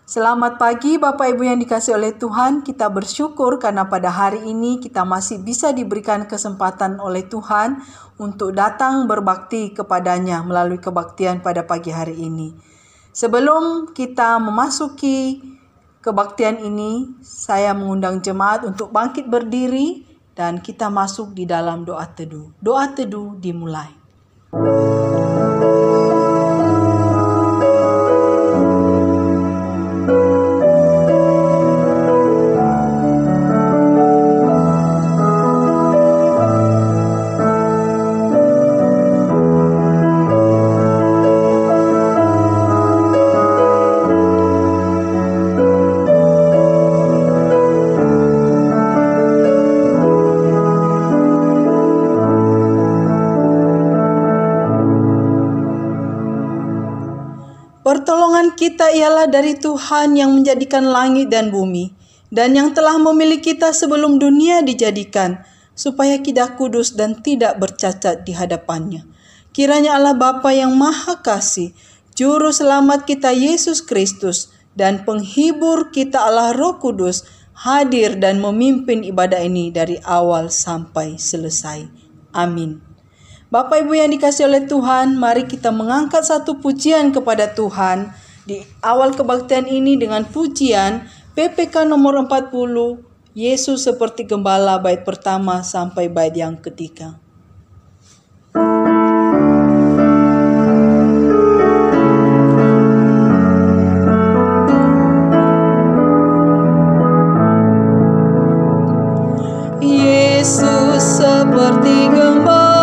Selamat pagi Bapak Ibu yang dikasihi oleh Tuhan. Kita bersyukur karena pada hari ini kita masih bisa diberikan kesempatan oleh Tuhan untuk datang berbakti kepadanya melalui kebaktian pada pagi hari ini. Sebelum kita memasuki kebaktian ini, saya mengundang jemaat untuk bangkit berdiri dan kita masuk di dalam doa teduh. Doa teduh dimulai. Pertolongan kita ialah dari Tuhan yang menjadikan langit dan bumi, dan yang telah memilih kita sebelum dunia dijadikan, supaya kita kudus dan tidak bercacat di hadapannya. Kiranya Allah Bapa yang Maha Kasih, Juru Selamat kita Yesus Kristus, dan Penghibur kita Allah Roh Kudus, hadir dan memimpin ibadah ini dari awal sampai selesai. Amin. Bapak Ibu yang dikasihi oleh Tuhan, mari kita mengangkat satu pujian kepada Tuhan di awal kebaktian ini dengan pujian PPK nomor 40, Yesus seperti gembala, bait pertama sampai bait yang ketiga. Yesus seperti gembala,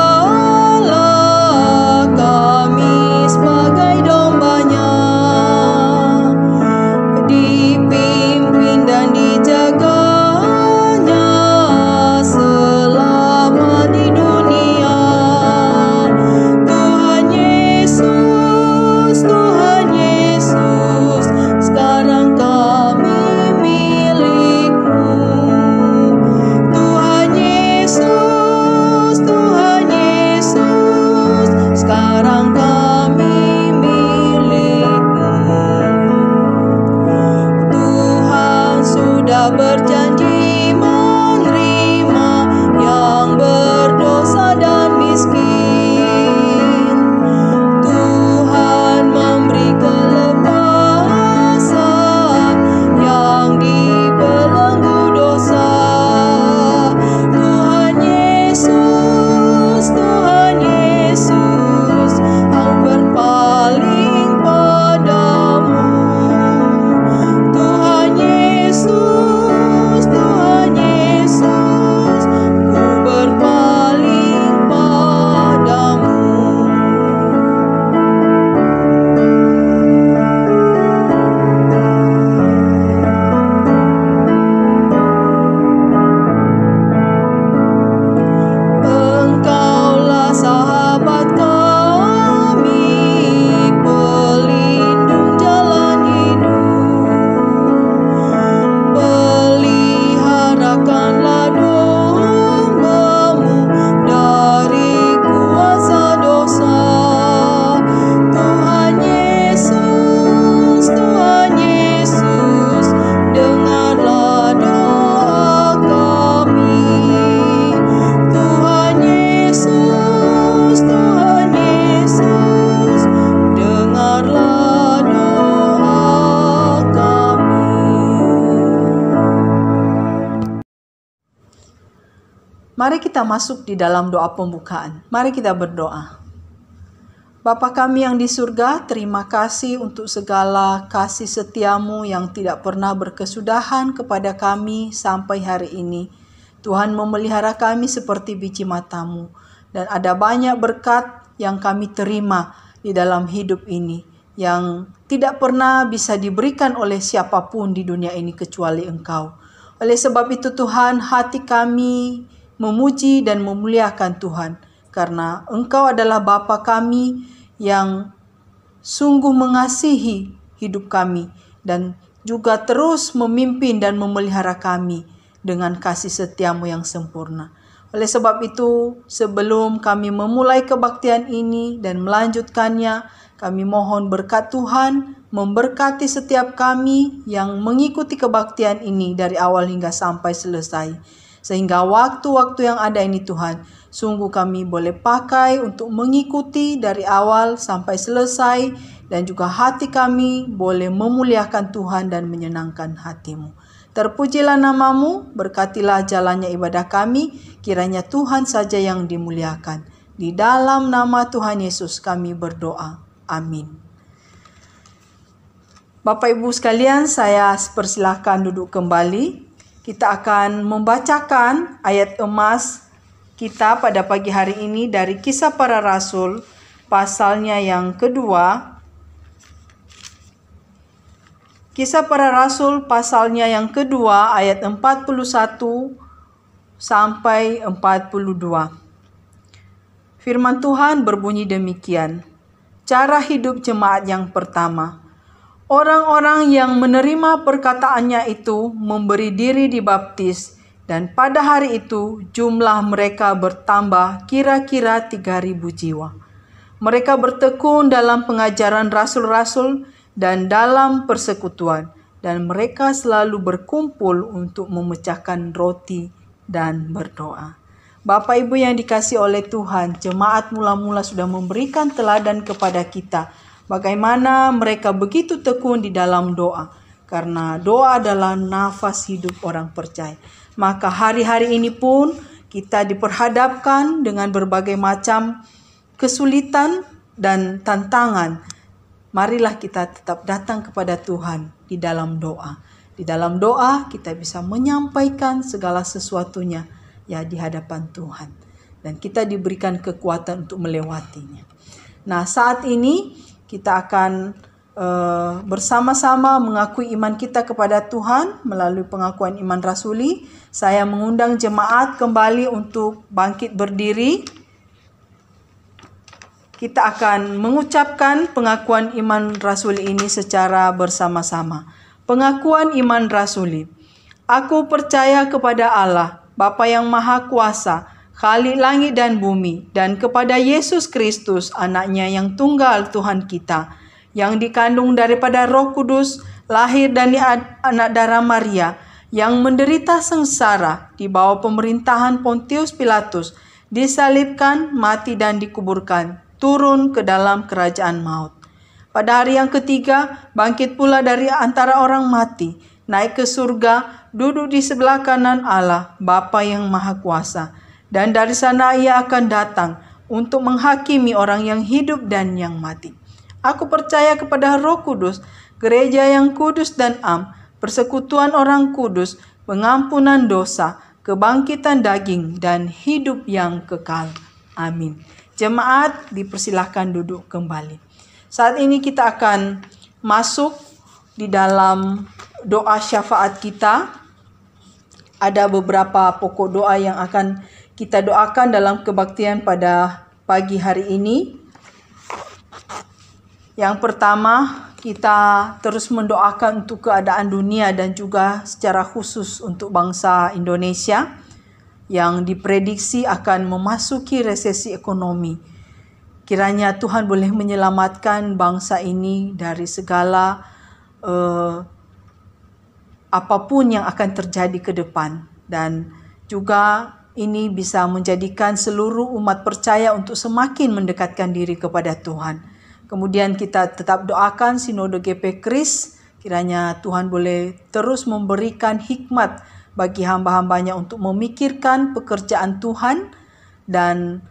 berjanji menerima yang berdosa dan miskin. Tuhan memberi kelepasan yang dibelenggu dosa. Tuhan Yesus, Aku berpaling padamu. Tuhan Yesus, mari kita masuk di dalam doa pembukaan. Mari kita berdoa. Bapa kami yang di surga, terima kasih untuk segala kasih setiamu yang tidak pernah berkesudahan kepada kami sampai hari ini. Tuhan memelihara kami seperti biji matamu. Dan ada banyak berkat yang kami terima di dalam hidup ini, yang tidak pernah bisa diberikan oleh siapapun di dunia ini kecuali Engkau. Oleh sebab itu Tuhan, hati kami memuji dan memuliakan Tuhan, karena Engkau adalah Bapa kami yang sungguh mengasihi hidup kami dan juga terus memimpin dan memelihara kami dengan kasih setiamu yang sempurna. Oleh sebab itu, sebelum kami memulai kebaktian ini dan melanjutkannya, Kami mohon berkat Tuhan memberkati setiap kami yang mengikuti kebaktian ini dari awal hingga sampai selesai. Sehingga waktu-waktu yang ada ini Tuhan, sungguh kami boleh pakai untuk mengikuti dari awal sampai selesai. Dan juga hati kami boleh memuliakan Tuhan dan menyenangkan hati-Mu. Terpujilah nama-Mu, berkatilah jalannya ibadah kami, kiranya Tuhan saja yang dimuliakan. Di dalam nama Tuhan Yesus kami berdoa. Amin. Bapak Ibu sekalian, saya persilahkan duduk kembali. Kita akan membacakan ayat emas kita pada pagi hari ini dari Kisah Para Rasul, pasalnya yang kedua. Kisah Para Rasul pasalnya yang kedua ayat 41 sampai 42. Firman Tuhan berbunyi demikian. Cara hidup jemaat yang pertama. Orang-orang yang menerima perkataannya itu memberi diri dibaptis, dan pada hari itu jumlah mereka bertambah kira-kira 3.000 jiwa. Mereka bertekun dalam pengajaran rasul-rasul dan dalam persekutuan, dan mereka selalu berkumpul untuk memecahkan roti dan berdoa. Bapak Ibu yang dikasihi oleh Tuhan, jemaat mula-mula sudah memberikan teladan kepada kita bagaimana mereka begitu tekun di dalam doa, karena doa adalah nafas hidup orang percaya. Maka hari-hari ini pun kita diperhadapkan dengan berbagai macam kesulitan dan tantangan. Marilah kita tetap datang kepada Tuhan di dalam doa. Di dalam doa kita bisa menyampaikan segala sesuatunya ya di hadapan Tuhan. Dan kita diberikan kekuatan untuk melewatinya. Nah, saat ini kita akan bersama-sama mengakui iman kita kepada Tuhan melalui pengakuan iman rasuli. Saya mengundang jemaat kembali untuk bangkit berdiri. Kita akan mengucapkan pengakuan iman rasuli ini secara bersama-sama. Pengakuan iman rasuli. Aku percaya kepada Allah, Bapa yang Maha Kuasa, Khalik langit dan bumi, dan kepada Yesus Kristus, anaknya yang tunggal Tuhan kita, yang dikandung daripada Roh Kudus, lahir dari anak darah Maria, yang menderita sengsara di bawah pemerintahan Pontius Pilatus, disalibkan, mati dan dikuburkan, turun ke dalam kerajaan maut. Pada hari yang ketiga, bangkit pula dari antara orang mati, naik ke surga, duduk di sebelah kanan Allah, Bapa yang Maha Kuasa. Dan dari sana ia akan datang untuk menghakimi orang yang hidup dan yang mati. Aku percaya kepada Roh Kudus, gereja yang kudus dan am, persekutuan orang kudus, pengampunan dosa, kebangkitan daging, dan hidup yang kekal. Amin. Jemaat dipersilahkan duduk kembali. Saat ini kita akan masuk di dalam doa syafaat kita. Ada beberapa pokok doa yang akan kita doakan dalam kebaktian pada pagi hari ini. Yang pertama, kita terus mendoakan untuk keadaan dunia dan juga secara khusus untuk bangsa Indonesia yang diprediksi akan memasuki resesi ekonomi. Kiranya Tuhan boleh menyelamatkan bangsa ini dari segala apapun yang akan terjadi ke depan. Dan juga ini bisa menjadikan seluruh umat percaya untuk semakin mendekatkan diri kepada Tuhan. Kemudian kita tetap doakan Sinode GP Kris, kiranya Tuhan boleh terus memberikan hikmat bagi hamba-hambanya untuk memikirkan pekerjaan Tuhan, dan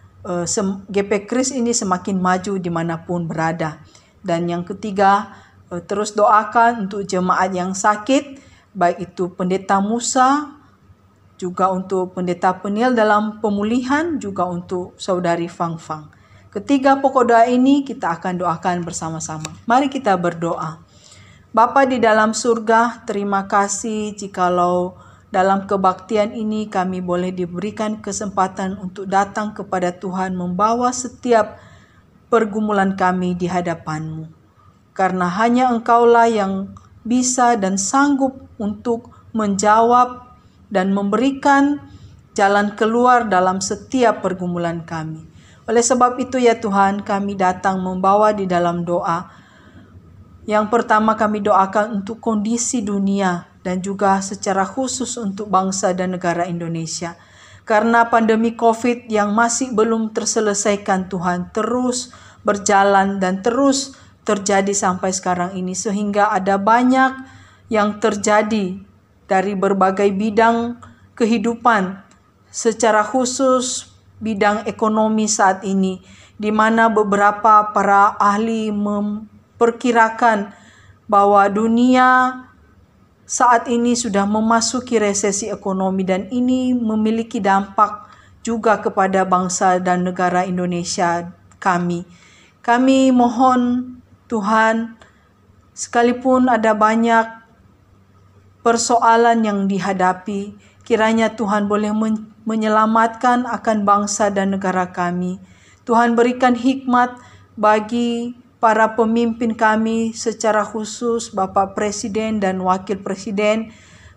GP Kris ini semakin maju dimanapun berada. Dan yang ketiga, terus doakan untuk jemaat yang sakit, baik itu Pendeta Musa, juga untuk Pendeta Penil dalam pemulihan, juga untuk Saudari Fang Fang. Ketiga pokok doa ini kita akan doakan bersama-sama. Mari kita berdoa. Bapa di dalam surga, terima kasih jikalau dalam kebaktian ini kami boleh diberikan kesempatan untuk datang kepada Tuhan membawa setiap pergumulan kami di hadapan-Mu. Karena hanya Engkaulah yang bisa dan sanggup untuk menjawab dan memberikan jalan keluar dalam setiap pergumulan kami. Oleh sebab itu ya Tuhan, kami datang membawa di dalam doa. Yang pertama kami doakan untuk kondisi dunia dan juga secara khusus untuk bangsa dan negara Indonesia. Karena pandemi COVID yang masih belum terselesaikan Tuhan, terus berjalan dan terus terjadi sampai sekarang ini. Sehingga ada banyak yang terjadi dari berbagai bidang kehidupan, secara khusus bidang ekonomi saat ini, di mana beberapa para ahli memperkirakan bahwa dunia saat ini sudah memasuki resesi ekonomi dan ini memiliki dampak juga kepada bangsa dan negara Indonesia kami. Kami mohon Tuhan, sekalipun ada banyak persoalan yang dihadapi, kiranya Tuhan boleh menyelamatkan akan bangsa dan negara kami. Tuhan berikan hikmat bagi para pemimpin kami secara khusus Bapak Presiden dan Wakil Presiden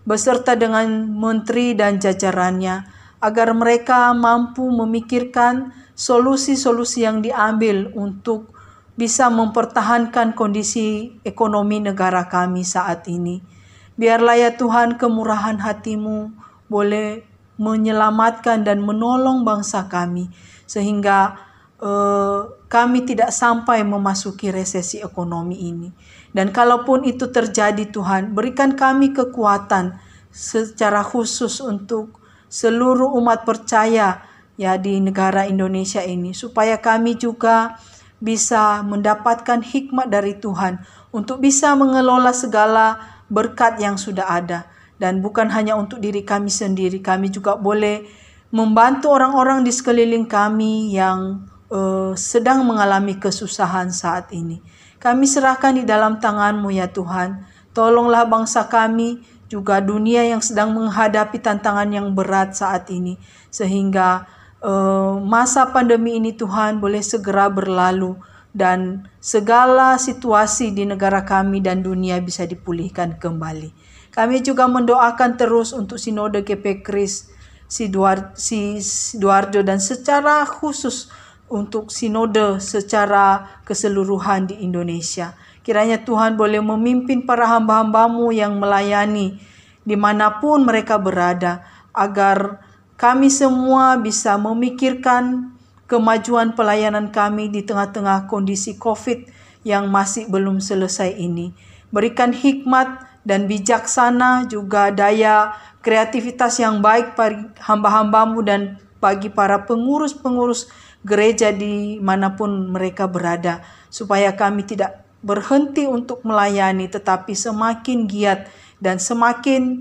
beserta dengan menteri dan jajarannya, agar mereka mampu memikirkan solusi-solusi yang diambil untuk bisa mempertahankan kondisi ekonomi negara kami saat ini. Biarlah ya Tuhan, kemurahan hati-Mu boleh menyelamatkan dan menolong bangsa kami, sehingga kami tidak sampai memasuki resesi ekonomi ini. Dan kalaupun itu terjadi Tuhan, berikan kami kekuatan secara khusus untuk seluruh umat percaya ya di negara Indonesia ini, supaya kami juga bisa mendapatkan hikmat dari Tuhan untuk bisa mengelola segala berkat yang sudah ada. Dan bukan hanya untuk diri kami sendiri, kami juga boleh membantu orang-orang di sekeliling kami yang sedang mengalami kesusahan saat ini. Kami serahkan di dalam tangan-Mu ya Tuhan. Tolonglah bangsa kami, juga dunia yang sedang menghadapi tantangan yang berat saat ini. Sehingga masa pandemi ini Tuhan boleh segera berlalu dan segala situasi di negara kami dan dunia bisa dipulihkan kembali. Kami juga mendoakan terus untuk Sinode GP Kris Sidoarjo dan secara khusus untuk sinode secara keseluruhan di Indonesia. Kiranya Tuhan boleh memimpin para hamba-hamba-Mu yang melayani dimanapun mereka berada, agar kami semua bisa memikirkan kemajuan pelayanan kami di tengah-tengah kondisi COVID yang masih belum selesai ini. Berikan hikmat dan bijaksana, juga daya kreativitas yang baik bagi hamba-hamba-Mu dan bagi para pengurus-pengurus gereja dimanapun mereka berada, supaya kami tidak berhenti untuk melayani, tetapi semakin giat dan semakin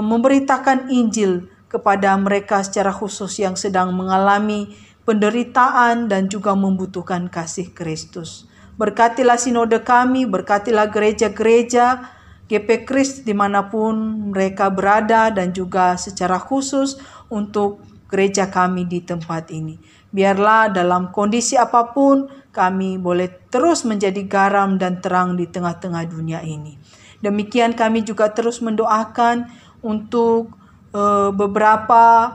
memberitakan Injil kepada mereka secara khusus yang sedang mengalami penderitaan dan juga membutuhkan kasih Kristus. Berkatilah sinode kami, berkatilah gereja-gereja GP Kris dimanapun mereka berada, dan juga secara khusus untuk gereja kami di tempat ini. Biarlah dalam kondisi apapun kami boleh terus menjadi garam dan terang di tengah-tengah dunia ini. Demikian kami juga terus mendoakan untuk beberapa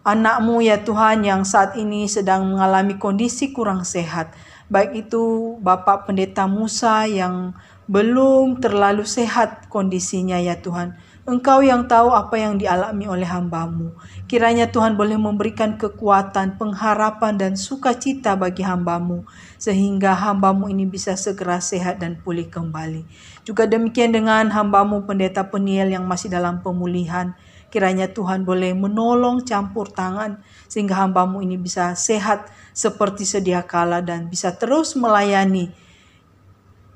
anak-Mu ya Tuhan yang saat ini sedang mengalami kondisi kurang sehat. Baik itu Bapak Pendeta Musa yang belum terlalu sehat kondisinya ya Tuhan. Engkau yang tahu apa yang dialami oleh hamba-Mu. Kiranya Tuhan boleh memberikan kekuatan, pengharapan dan sukacita bagi hamba-Mu, sehingga hamba-Mu ini bisa segera sehat dan pulih kembali. Juga demikian dengan hamba-Mu Pendeta Peniel yang masih dalam pemulihan. Kiranya Tuhan boleh menolong, campur tangan, sehingga hamba-Mu ini bisa sehat seperti sedia kala dan bisa terus melayani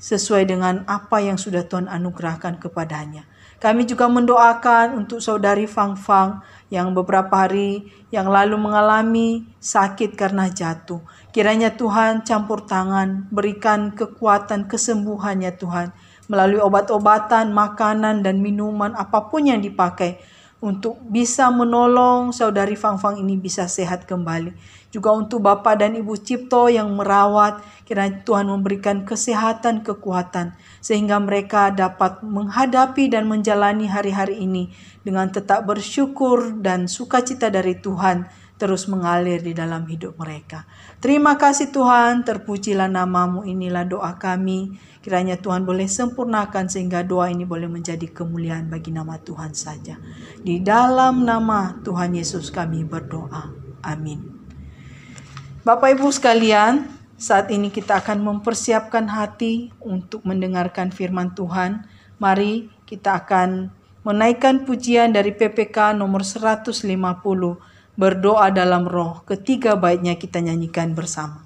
sesuai dengan apa yang sudah Tuhan anugerahkan kepadanya. Kami juga mendoakan untuk saudari Fang Fang yang beberapa hari yang lalu mengalami sakit karena jatuh. Kiranya Tuhan campur tangan, berikan kekuatan, kesembuhan ya Tuhan, melalui obat-obatan, makanan dan minuman apapun yang dipakai, untuk bisa menolong saudari Fang Fang ini bisa sehat kembali. Juga untuk Bapak dan Ibu Cipto yang merawat, kiranya Tuhan memberikan kesehatan, kekuatan, sehingga mereka dapat menghadapi dan menjalani hari-hari ini dengan tetap bersyukur dan sukacita dari Tuhan, terus mengalir di dalam hidup mereka. Terima kasih Tuhan, terpujilah nama-Mu, inilah doa kami. Kiranya Tuhan boleh sempurnakan sehingga doa ini boleh menjadi kemuliaan bagi nama Tuhan saja. Di dalam nama Tuhan Yesus kami berdoa. Amin. Bapak Ibu sekalian, saat ini kita akan mempersiapkan hati untuk mendengarkan firman Tuhan. Mari kita akan menaikkan pujian dari PPK nomor 150, berdoa dalam roh. Ketiga baitnya kita nyanyikan bersama.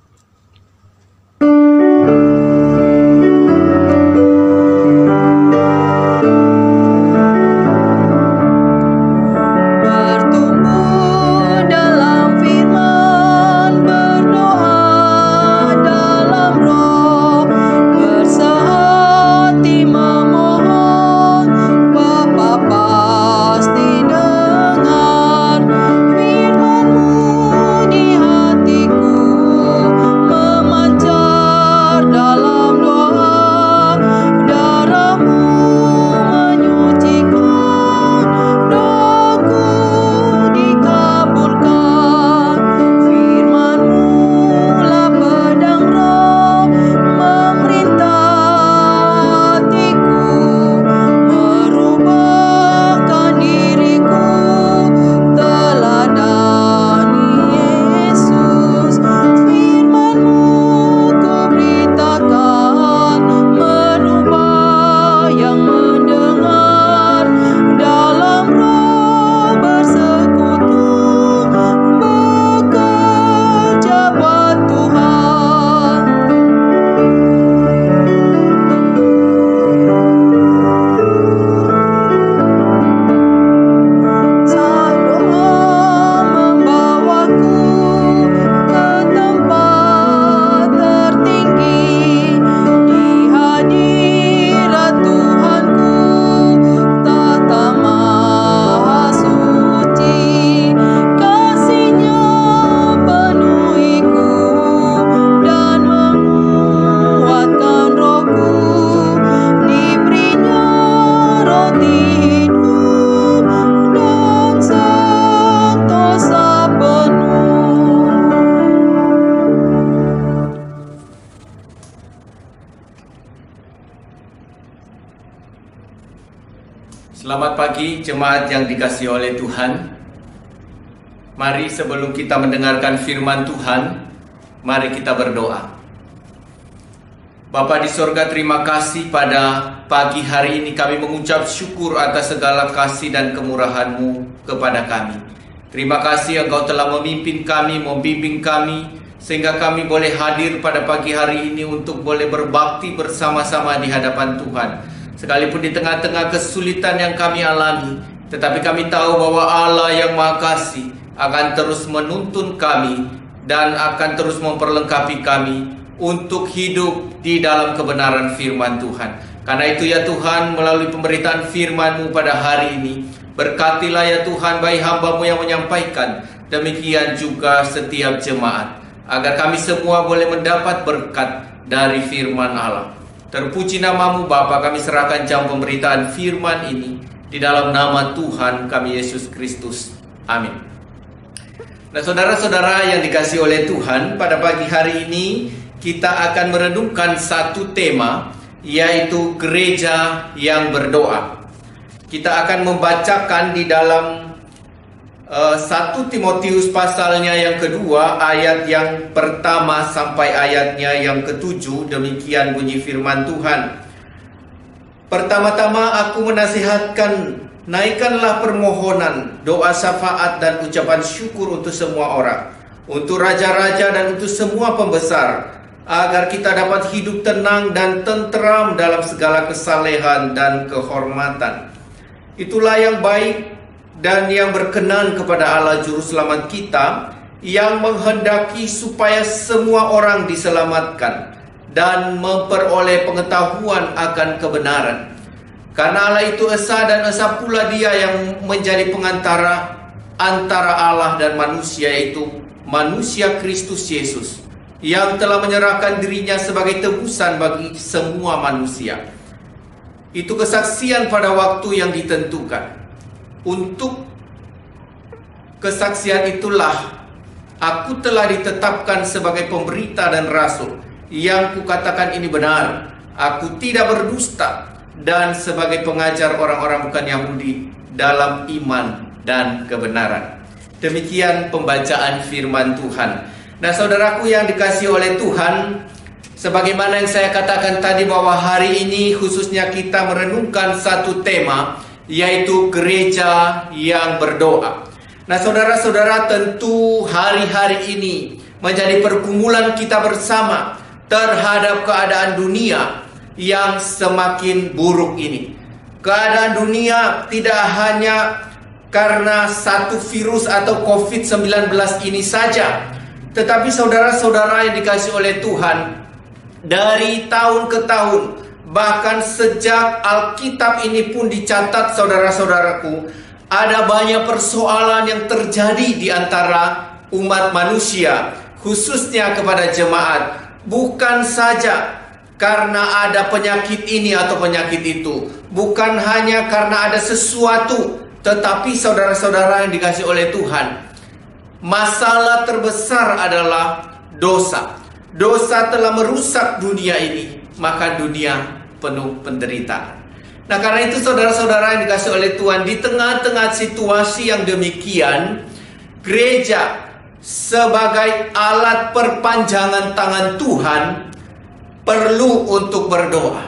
Selamat pagi jemaat yang dikasihi oleh Tuhan. Mari sebelum kita mendengarkan firman Tuhan, mari kita berdoa. Bapa di sorga, terima kasih pada pagi hari ini kami mengucap syukur atas segala kasih dan kemurahan-Mu kepada kami. Terima kasih Engkau telah memimpin kami, membimbing kami, sehingga kami boleh hadir pada pagi hari ini untuk boleh berbakti bersama-sama di hadapan Tuhan. Sekalipun di tengah-tengah kesulitan yang kami alami, tetapi kami tahu bahwa Allah yang Maha Kasih akan terus menuntun kami dan akan terus memperlengkapi kami untuk hidup di dalam kebenaran firman Tuhan. Karena itu ya Tuhan, melalui pemberitaan firman-Mu pada hari ini, berkatilah ya Tuhan baik hamba-Mu yang menyampaikan, demikian juga setiap jemaat, agar kami semua boleh mendapat berkat dari firman Allah. Terpuji nama-Mu Bapa, kami serahkan jam pemberitaan firman ini di dalam nama Tuhan kami Yesus Kristus. Amin. Nah saudara-saudara yang dikasihi oleh Tuhan, pada pagi hari ini kita akan merenungkan satu tema, yaitu gereja yang berdoa. Kita akan membacakan di dalam 1 Timotius pasalnya yang kedua, ayat yang pertama sampai ayatnya yang ketujuh. Demikian bunyi firman Tuhan. Pertama-tama aku menasihatkan, naikkanlah permohonan, doa syafaat dan ucapan syukur untuk semua orang, untuk raja-raja dan untuk semua pembesar, agar kita dapat hidup tenang dan tenteram dalam segala kesalehan dan kehormatan. Itulah yang baik dan yang berkenan kepada Allah Juru Selamat kita, yang menghendaki supaya semua orang diselamatkan dan memperoleh pengetahuan akan kebenaran. Karena Allah itu esa dan esa pula Dia yang menjadi pengantara antara Allah dan manusia, yaitu manusia Kristus Yesus, yang telah menyerahkan dirinya sebagai tebusan bagi semua manusia. Itu kesaksian pada waktu yang ditentukan. Untuk kesaksian itulah Aku telah ditetapkan sebagai pemberita dan rasul. Yang kukatakan ini benar. Aku tidak berdusta. Dan sebagai pengajar orang-orang bukan Yahudi dalam iman dan kebenaran. Demikian pembacaan firman Tuhan. Nah, saudaraku yang dikasihi oleh Tuhan, sebagaimana yang saya katakan tadi bahwa hari ini khususnya kita merenungkan satu tema, yaitu gereja yang berdoa. Nah, saudara-saudara, tentu hari-hari ini menjadi pergumulan kita bersama terhadap keadaan dunia yang semakin buruk ini. Keadaan dunia tidak hanya karena satu virus atau COVID-19 ini saja, tetapi saudara-saudara yang dikasihi oleh Tuhan, dari tahun ke tahun, bahkan sejak Alkitab ini pun dicatat, saudara-saudaraku, ada banyak persoalan yang terjadi di antara umat manusia, khususnya kepada jemaat. Bukan saja karena ada penyakit ini atau penyakit itu, bukan hanya karena ada sesuatu, tetapi saudara-saudara yang dikasihi oleh Tuhan, masalah terbesar adalah dosa. Dosa telah merusak dunia ini, maka dunia penuh penderitaan. Nah, karena itu saudara-saudara yang dikasihi oleh Tuhan, di tengah-tengah situasi yang demikian, gereja sebagai alat perpanjangan tangan Tuhan perlu untuk berdoa.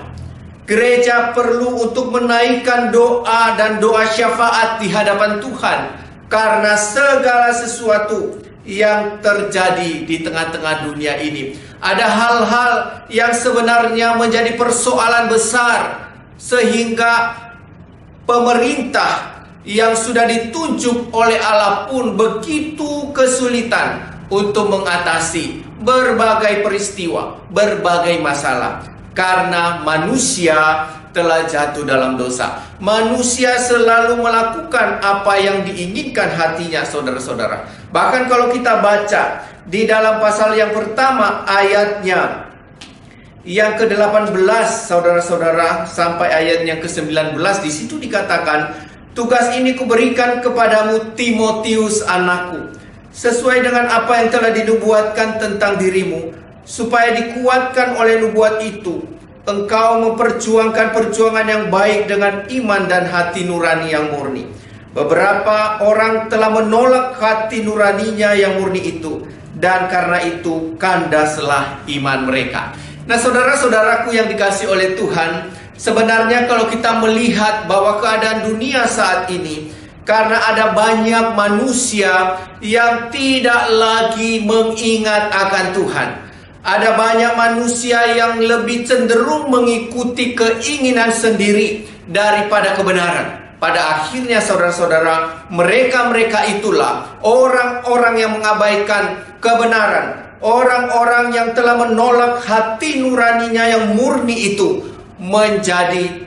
Gereja perlu untuk menaikkan doa dan doa syafaat di hadapan Tuhan, karena segala sesuatu yang terjadi di tengah-tengah dunia ini, ada hal-hal yang sebenarnya menjadi persoalan besar, sehingga pemerintah yang sudah ditunjuk oleh Allah pun begitu kesulitan untuk mengatasi berbagai peristiwa, berbagai masalah, karena manusia telah jatuh dalam dosa. Manusia selalu melakukan apa yang diinginkan hatinya, saudara-saudara. Bahkan kalau kita baca di dalam pasal yang pertama ayatnya yang ke-18, saudara-saudara, sampai ayat yang ke-19, di situ dikatakan, tugas ini kuberikan kepadamu Timotius anakku, sesuai dengan apa yang telah dinubuatkan tentang dirimu, supaya dikuatkan oleh nubuat itu, engkau memperjuangkan perjuangan yang baik dengan iman dan hati nurani yang murni. Beberapa orang telah menolak hati nuraninya yang murni itu, dan karena itu kandaslah iman mereka. Nah, saudara-saudaraku yang dikasihi oleh Tuhan, sebenarnya kalau kita melihat bahwa keadaan dunia saat ini, karena ada banyak manusia yang tidak lagi mengingat akan Tuhan. Ada banyak manusia yang lebih cenderung mengikuti keinginan sendiri daripada kebenaran. Pada akhirnya, saudara-saudara, mereka-mereka itulah orang-orang yang mengabaikan kebenaran. Orang-orang yang telah menolak hati nuraninya yang murni itu menjadi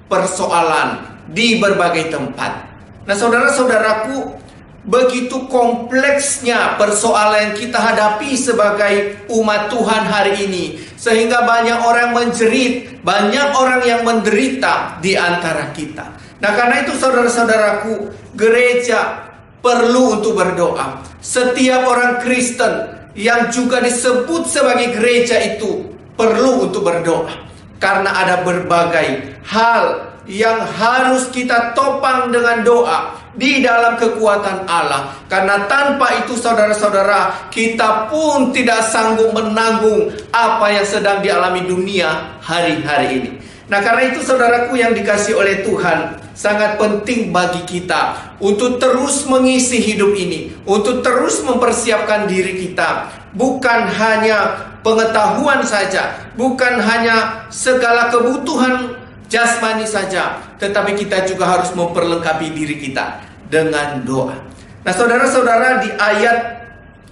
persoalan di berbagai tempat. Nah, saudara-saudaraku, begitu kompleksnya persoalan yang kita hadapi sebagai umat Tuhan hari ini, sehingga banyak orang menjerit, banyak orang yang menderita di antara kita. Nah, karena itu saudara-saudaraku, gereja perlu untuk berdoa. Setiap orang Kristen yang juga disebut sebagai gereja itu perlu untuk berdoa, karena ada berbagai hal yang harus kita topang dengan doa di dalam kekuatan Allah. Karena tanpa itu, saudara-saudara, kita pun tidak sanggup menanggung apa yang sedang dialami dunia hari-hari ini. Nah, karena itu saudaraku yang dikasihi oleh Tuhan, sangat penting bagi kita untuk terus mengisi hidup ini, untuk terus mempersiapkan diri kita. Bukan hanya pengetahuan saja, bukan hanya segala kebutuhan jasmani saja, tetapi kita juga harus memperlengkapi diri kita dengan doa. Nah, saudara-saudara, di ayat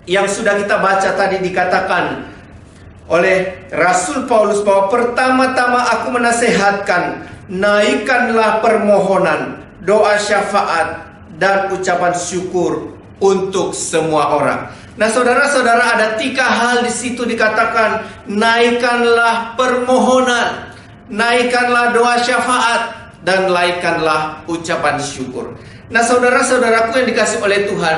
yang sudah kita baca tadi dikatakan oleh Rasul Paulus bahwa pertama-tama aku menasehatkan, naikkanlah permohonan, doa syafaat, dan ucapan syukur untuk semua orang. Nah, saudara-saudara, ada 3 hal di situ dikatakan, naikkanlah permohonan, naikkanlah doa syafaat, dan naikkanlah ucapan syukur. Nah, saudara-saudaraku yang dikasihi oleh Tuhan,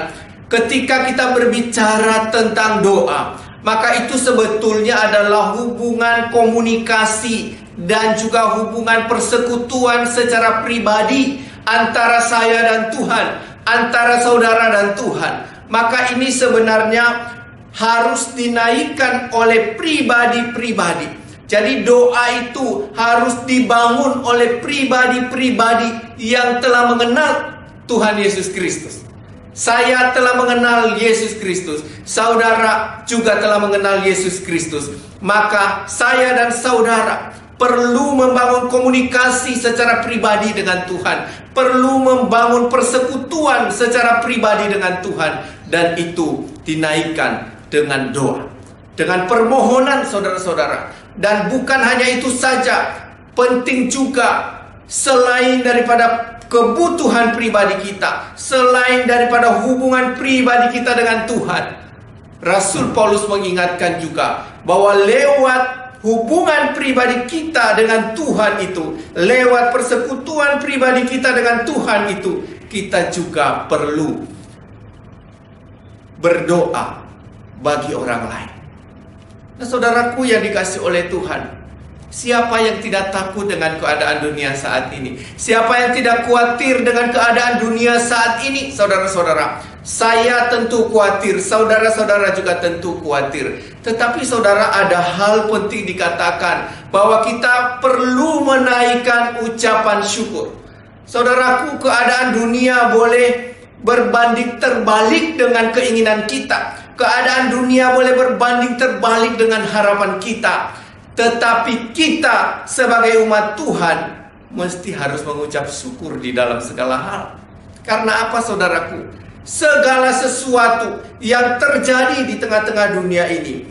ketika kita berbicara tentang doa, maka itu sebetulnya adalah hubungan komunikasi dan juga hubungan persekutuan secara pribadi antara saya dan Tuhan, antara saudara dan Tuhan. Maka ini sebenarnya harus dinaikkan oleh pribadi-pribadi. Jadi doa itu harus dibangun oleh pribadi-pribadi yang telah mengenal Tuhan Yesus Kristus. Saya telah mengenal Yesus Kristus, saudara juga telah mengenal Yesus Kristus. Maka saya dan saudara perlu membangun komunikasi secara pribadi dengan Tuhan, perlu membangun persekutuan secara pribadi dengan Tuhan, dan itu dinaikkan dengan doa, dengan permohonan saudara-saudara. Dan bukan hanya itu saja, penting juga selain daripada kebutuhan pribadi kita, selain daripada hubungan pribadi kita dengan Tuhan, Rasul Paulus mengingatkan juga bahwa lewat hubungan pribadi kita dengan Tuhan itu, lewat persekutuan pribadi kita dengan Tuhan itu, kita juga perlu berdoa bagi orang lain. Nah, saudaraku yang dikasihi oleh Tuhan, siapa yang tidak takut dengan keadaan dunia saat ini? Siapa yang tidak khawatir dengan keadaan dunia saat ini? Saudara-saudara, saya tentu khawatir, saudara-saudara juga tentu khawatir. Tetapi saudara, ada hal penting dikatakan, bahwa kita perlu menaikkan ucapan syukur. Saudaraku, keadaan dunia boleh berbanding terbalik dengan keinginan kita. Keadaan dunia boleh berbanding terbalik dengan harapan kita. Tetapi kita sebagai umat Tuhan mesti harus mengucap syukur di dalam segala hal. Karena apa, saudaraku? Segala sesuatu yang terjadi di tengah-tengah dunia ini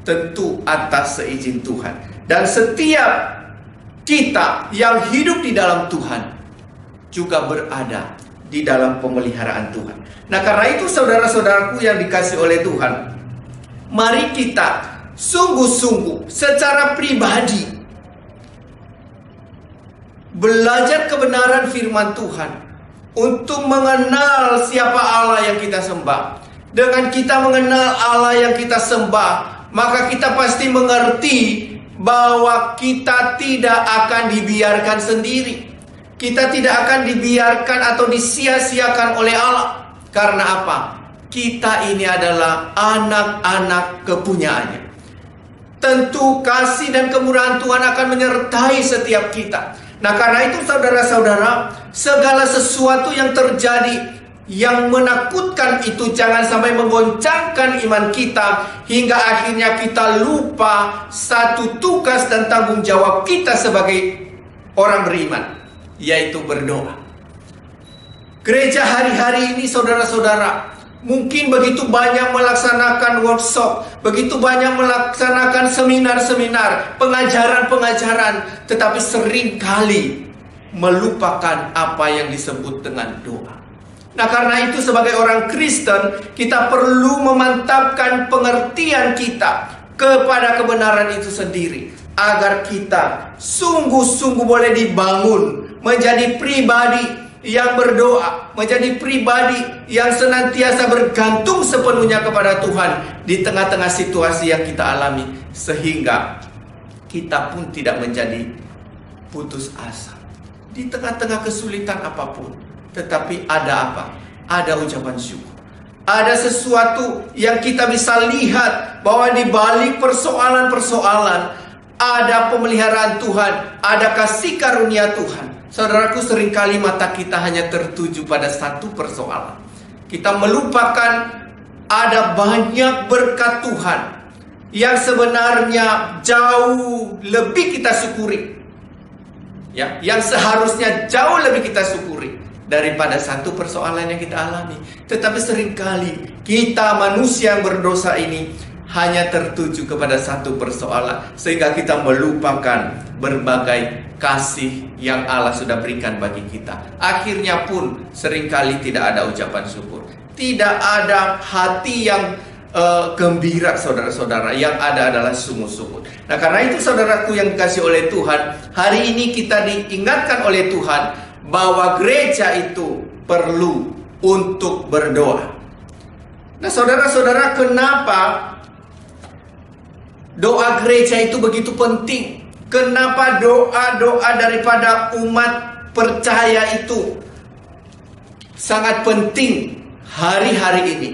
tentu atas seizin Tuhan. Dan setiap kita yang hidup di dalam Tuhan juga berada di dalam pemeliharaan Tuhan. Nah, karena itu saudara-saudaraku yang dikasihi oleh Tuhan, mari kita sungguh-sungguh secara pribadi belajar kebenaran firman Tuhan untuk mengenal siapa Allah yang kita sembah. Dengan kita mengenal Allah yang kita sembah, maka kita pasti mengerti bahwa kita tidak akan dibiarkan sendiri. Kita tidak akan dibiarkan atau disia-siakan oleh Allah. Karena apa? Kita ini adalah anak-anak kepunyaannya. Tentu kasih dan kemurahan Tuhan akan menyertai setiap kita. Nah, karena itu saudara-saudara, segala sesuatu yang terjadi yang menakutkan itu jangan sampai menggoncangkan iman kita, hingga akhirnya kita lupa satu tugas dan tanggung jawab kita sebagai orang beriman, yaitu berdoa. Gereja hari-hari ini, saudara-saudara, mungkin begitu banyak melaksanakan workshop, begitu banyak melaksanakan seminar-seminar, pengajaran-pengajaran, tetapi seringkali melupakan apa yang disebut dengan doa. Nah, karena itu sebagai orang Kristen, kita perlu memantapkan pengertian kita kepada kebenaran itu sendiri, agar kita sungguh-sungguh boleh dibangun menjadi pribadi yang berdoa, menjadi pribadi yang senantiasa bergantung sepenuhnya kepada Tuhan di tengah-tengah situasi yang kita alami, sehingga kita pun tidak menjadi putus asa di tengah-tengah kesulitan apapun. Tetapi ada apa? Ada ucapan syukur. Ada sesuatu yang kita bisa lihat bahwa di balik persoalan-persoalan ada pemeliharaan Tuhan, ada kasih karunia Tuhan. Saudaraku, seringkali mata kita hanya tertuju pada satu persoalan. Kita melupakan ada banyak berkat Tuhan yang sebenarnya jauh lebih kita syukuri, ya, yang seharusnya jauh lebih kita syukuri daripada satu persoalan yang kita alami. Tetapi seringkali kita manusia yang berdosa ini hanya tertuju kepada satu persoalan, sehingga kita melupakan berbagai kasih yang Allah sudah berikan bagi kita. Akhirnya pun seringkali tidak ada ucapan syukur, tidak ada hati yang gembira, saudara-saudara. Yang ada adalah sungguh-sungguh. Nah, karena itu saudaraku yang dikasihi oleh Tuhan, hari ini kita diingatkan oleh Tuhan bahwa gereja itu perlu untuk berdoa. Nah, saudara-saudara, kenapa doa gereja itu begitu penting? Kenapa doa-doa daripada umat percaya itu sangat penting hari-hari ini?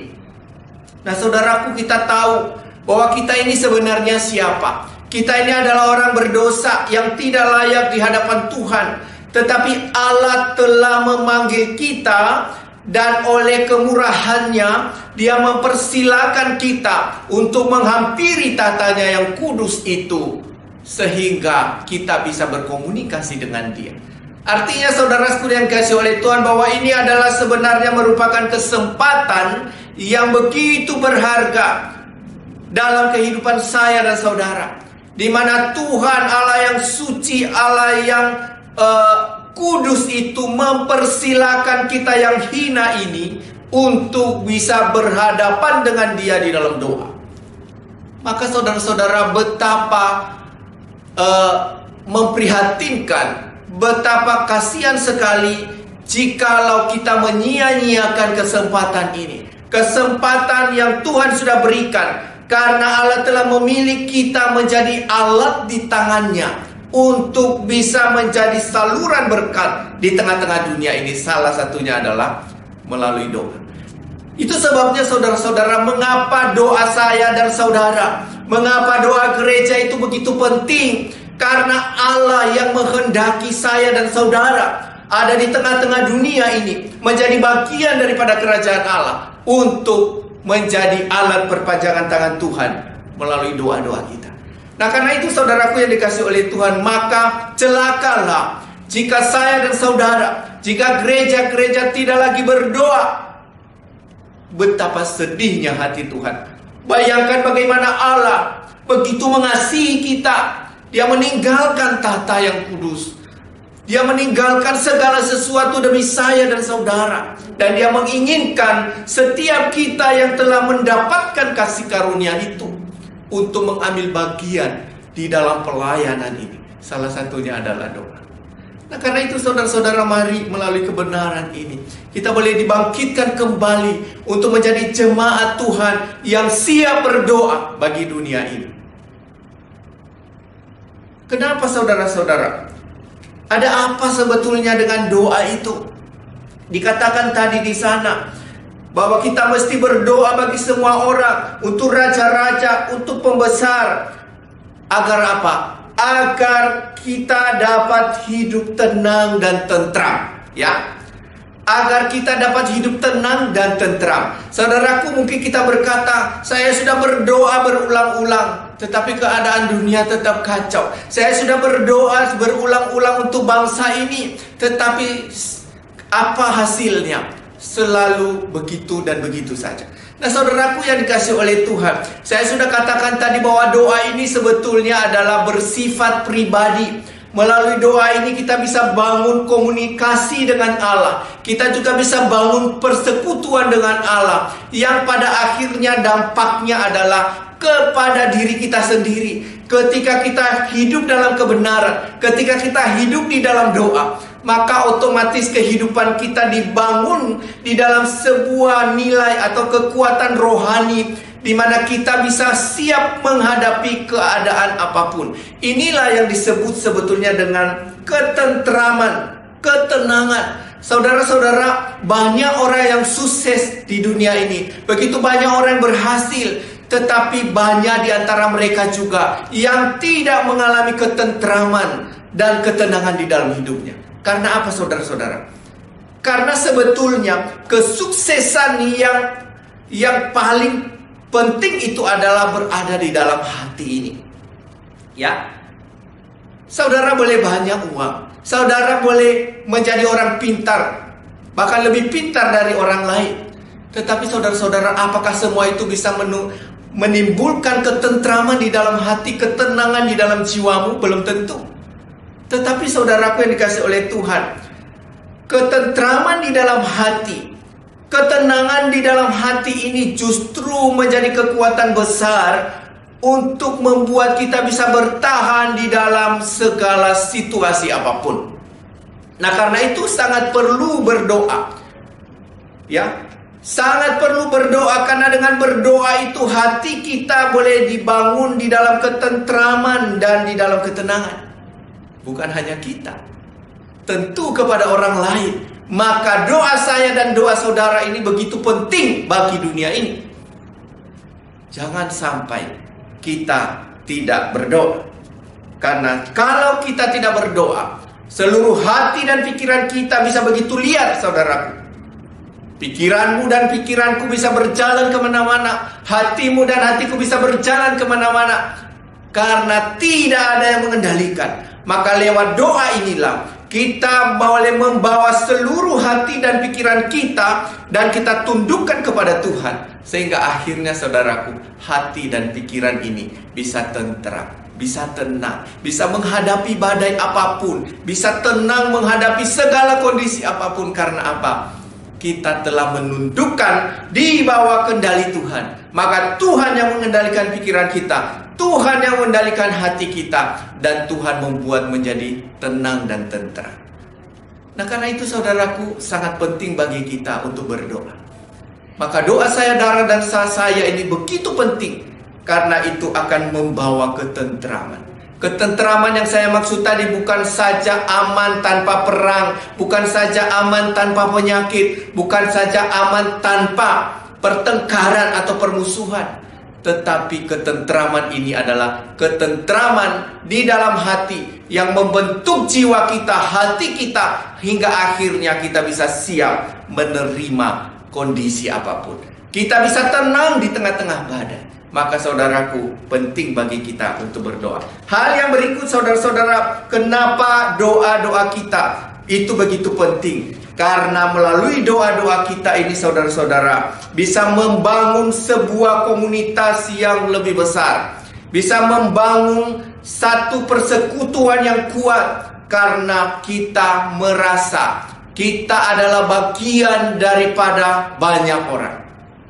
Nah, saudaraku, kita tahu bahwa kita ini sebenarnya siapa? Kita ini adalah orang berdosa yang tidak layak di hadapan Tuhan. Tetapi Allah telah memanggil kita, dan oleh kemurahannya Dia mempersilakan kita untuk menghampiri tatanya yang kudus itu, sehingga kita bisa berkomunikasi dengan Dia. Artinya, saudara-saudara yang dikasihi oleh Tuhan, bahwa ini adalah sebenarnya merupakan kesempatan yang begitu berharga dalam kehidupan saya dan saudara, di mana Tuhan Allah yang suci, Allah yang kudus itu mempersilakan kita yang hina ini untuk bisa berhadapan dengan Dia di dalam doa. Maka saudara-saudara, betapa memprihatinkan, betapa kasihan sekali jikalau kita menyia-nyiakan kesempatan ini. Kesempatan yang Tuhan sudah berikan, karena Allah telah memilih kita menjadi alat di tangannya untuk bisa menjadi saluran berkat di tengah-tengah dunia ini. Salah satunya adalah melalui doa. Itu sebabnya saudara-saudara, mengapa doa saya dan saudara, mengapa doa gereja itu begitu penting? Karena Allah yang menghendaki saya dan saudara ada di tengah-tengah dunia ini, menjadi bagian daripada kerajaan Allah, untuk menjadi alat perpanjangan tangan Tuhan melalui doa-doa kita. Nah, karena itu saudaraku yang dikasihi oleh Tuhan, maka celakalah jika saya dan saudara, jika gereja-gereja tidak lagi berdoa. Betapa sedihnya hati Tuhan. Bayangkan bagaimana Allah begitu mengasihi kita. Dia meninggalkan tahta yang kudus. Dia meninggalkan segala sesuatu demi saya dan saudara. Dan Dia menginginkan setiap kita yang telah mendapatkan kasih karunia itu untuk mengambil bagian di dalam pelayanan ini. Salah satunya adalah doa. Nah, karena itu saudara-saudara, mari melalui kebenaran ini kita boleh dibangkitkan kembali untuk menjadi jemaat Tuhan yang siap berdoa bagi dunia ini. Kenapa saudara-saudara? Ada apa sebetulnya dengan doa itu? Dikatakan tadi di sana bahwa kita mesti berdoa bagi semua orang, untuk raja-raja, untuk pembesar. Agar apa? Agar kita dapat hidup tenang dan tentram, ya. Agar kita dapat hidup tenang dan tentram. Saudaraku, mungkin kita berkata, saya sudah berdoa berulang-ulang, tetapi keadaan dunia tetap kacau. Saya sudah berdoa berulang-ulang untuk bangsa ini, tetapi apa hasilnya? Selalu begitu dan begitu saja. Nah, saudaraku yang dikasihi oleh Tuhan, saya sudah katakan tadi bahwa doa ini sebetulnya adalah bersifat pribadi. Melalui doa ini kita bisa bangun komunikasi dengan Allah. Kita juga bisa bangun persekutuan dengan Allah, yang pada akhirnya dampaknya adalah kepada diri kita sendiri. Ketika kita hidup dalam kebenaran, ketika kita hidup di dalam doa, maka otomatis kehidupan kita dibangun di dalam sebuah nilai atau kekuatan rohani, di mana kita bisa siap menghadapi keadaan apapun. Inilah yang disebut sebetulnya dengan ketentraman, ketenangan. Saudara-saudara, banyak orang yang sukses di dunia ini, begitu banyak orang yang berhasil, tetapi banyak di antara mereka juga yang tidak mengalami ketentraman dan ketenangan di dalam hidupnya. Karena apa, saudara-saudara? Karena sebetulnya kesuksesan yang paling penting itu adalah berada di dalam hati ini. Ya. Saudara boleh banyak uang, saudara boleh menjadi orang pintar, bahkan lebih pintar dari orang lain. Tetapi saudara-saudara, apakah semua itu bisa menimbulkan ketentraman di dalam hati, ketenangan di dalam jiwamu? Belum tentu. Tetapi saudaraku yang dikasihi oleh Tuhan, ketentraman di dalam hati, ketenangan di dalam hati ini justru menjadi kekuatan besar untuk membuat kita bisa bertahan di dalam segala situasi apapun. Nah, karena itu sangat perlu berdoa. Ya, Sangat perlu berdoa, karena dengan berdoa itu hati kita boleh dibangun di dalam ketentraman dan di dalam ketenangan. Bukan hanya kita, tentu kepada orang lain. Maka doa saya dan doa saudara ini begitu penting bagi dunia ini. Jangan sampai kita tidak berdoa. Karena kalau kita tidak berdoa, seluruh hati dan pikiran kita bisa begitu liar, saudaraku. Pikiranmu dan pikiranku bisa berjalan kemana-mana. Hatimu dan hatiku bisa berjalan kemana-mana. Karena tidak ada yang mengendalikan. Maka lewat doa inilah kita boleh membawa seluruh hati dan pikiran kita, dan kita tundukkan kepada Tuhan. Sehingga akhirnya saudaraku, hati dan pikiran ini bisa tentram, bisa tenang, bisa menghadapi badai apapun, bisa tenang menghadapi segala kondisi apapun. Karena apa? Kita telah menundukkan di bawah kendali Tuhan. Maka Tuhan yang mengendalikan pikiran kita, Tuhan yang mengendalikan hati kita, dan Tuhan membuat menjadi tenang dan tentram. Nah, karena itu saudaraku, sangat penting bagi kita untuk berdoa. Maka doa saya, darah dan sah saya ini begitu penting, karena itu akan membawa ketentraman. Ketentraman yang saya maksud tadi bukan saja aman tanpa perang, bukan saja aman tanpa penyakit, bukan saja aman tanpa pertengkaran atau permusuhan. Tetapi ketentraman ini adalah ketentraman di dalam hati yang membentuk jiwa kita, hati kita, hingga akhirnya kita bisa siap menerima kondisi apapun. Kita bisa tenang di tengah-tengah badai. Maka saudaraku, penting bagi kita untuk berdoa. Hal yang berikut saudara-saudara, kenapa doa-doa kita itu begitu penting? Karena melalui doa-doa kita ini saudara-saudara bisa membangun sebuah komunitas yang lebih besar. Bisa membangun satu persekutuan yang kuat. Karena kita merasa kita adalah bagian daripada banyak orang.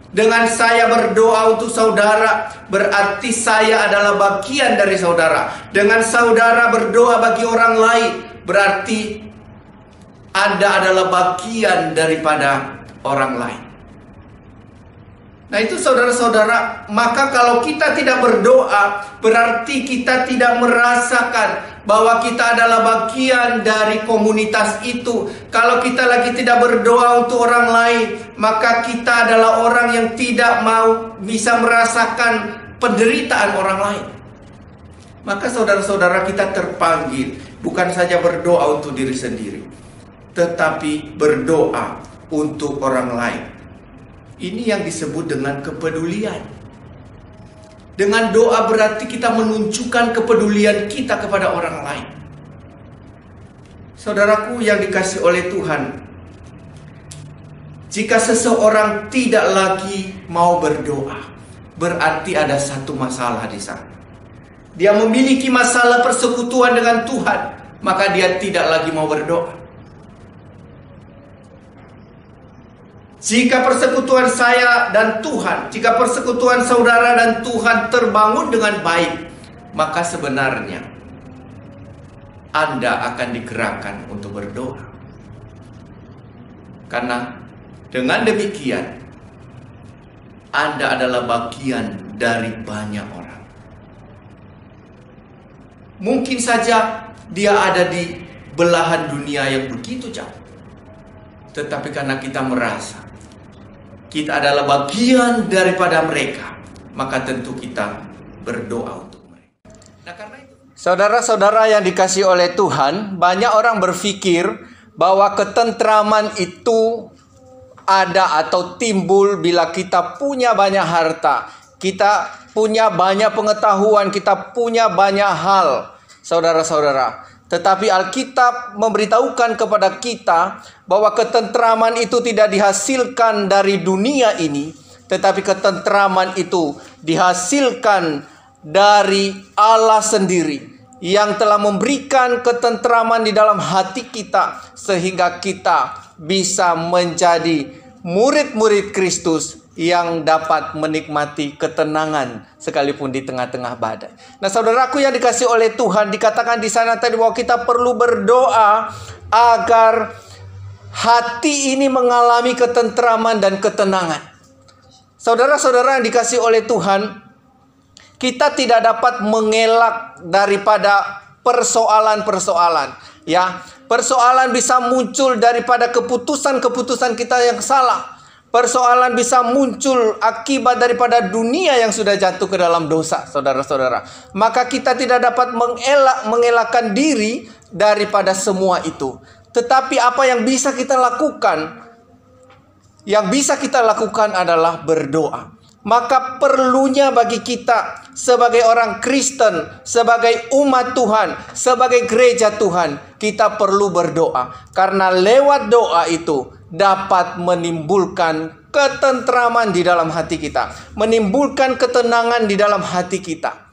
Dengan saya berdoa untuk saudara, berarti saya adalah bagian dari saudara. Dengan saudara berdoa bagi orang lain, berarti Anda adalah bagian daripada orang lain. Nah itu saudara-saudara, maka kalau kita tidak berdoa, berarti kita tidak merasakan bahwa kita adalah bagian dari komunitas itu. Kalau kita lagi tidak berdoa untuk orang lain, maka kita adalah orang yang tidak mau bisa merasakan penderitaan orang lain. Maka saudara-saudara, kita terpanggil bukan saja berdoa untuk diri sendiri, tetapi berdoa untuk orang lain. Ini yang disebut dengan kepedulian. Dengan doa berarti kita menunjukkan kepedulian kita kepada orang lain. Saudaraku yang dikasihi oleh Tuhan, jika seseorang tidak lagi mau berdoa, berarti ada satu masalah di sana. Dia memiliki masalah persekutuan dengan Tuhan, maka dia tidak lagi mau berdoa. Jika persekutuan saya dan Tuhan, jika persekutuan saudara dan Tuhan terbangun dengan baik, maka sebenarnya Anda akan digerakkan untuk berdoa. Karena dengan demikian Anda adalah bagian dari banyak orang. Mungkin saja dia ada di belahan dunia yang begitu jauh, tetapi karena kita merasa kita adalah bagian daripada mereka, maka tentu kita berdoa untuk mereka. Nah, karena itu, saudara-saudara yang dikasihi oleh Tuhan, banyak orang berpikir bahwa ketentraman itu ada atau timbul bila kita punya banyak harta, kita punya banyak pengetahuan, kita punya banyak hal, saudara-saudara. Tetapi Alkitab memberitahukan kepada kita bahwa ketentraman itu tidak dihasilkan dari dunia ini, tetapi ketentraman itu dihasilkan dari Allah sendiri yang telah memberikan ketentraman di dalam hati kita, sehingga kita bisa menjadi murid-murid Kristus yang dapat menikmati ketenangan sekalipun di tengah-tengah badai. Nah, saudaraku yang dikasihi oleh Tuhan, dikatakan di sana tadi bahwa kita perlu berdoa agar hati ini mengalami ketentraman dan ketenangan. Saudara-saudara yang dikasihi oleh Tuhan, kita tidak dapat mengelak daripada persoalan-persoalan. Ya, persoalan bisa muncul daripada keputusan-keputusan kita yang salah. Persoalan bisa muncul akibat daripada dunia yang sudah jatuh ke dalam dosa, saudara-saudara. Maka kita tidak dapat mengelakkan diri daripada semua itu. Tetapi apa yang bisa kita lakukan? Yang bisa kita lakukan adalah berdoa. Maka perlunya bagi kita sebagai orang Kristen, sebagai umat Tuhan, sebagai gereja Tuhan, kita perlu berdoa. Karena lewat doa itu dapat menimbulkan ketentraman di dalam hati kita, menimbulkan ketenangan di dalam hati kita.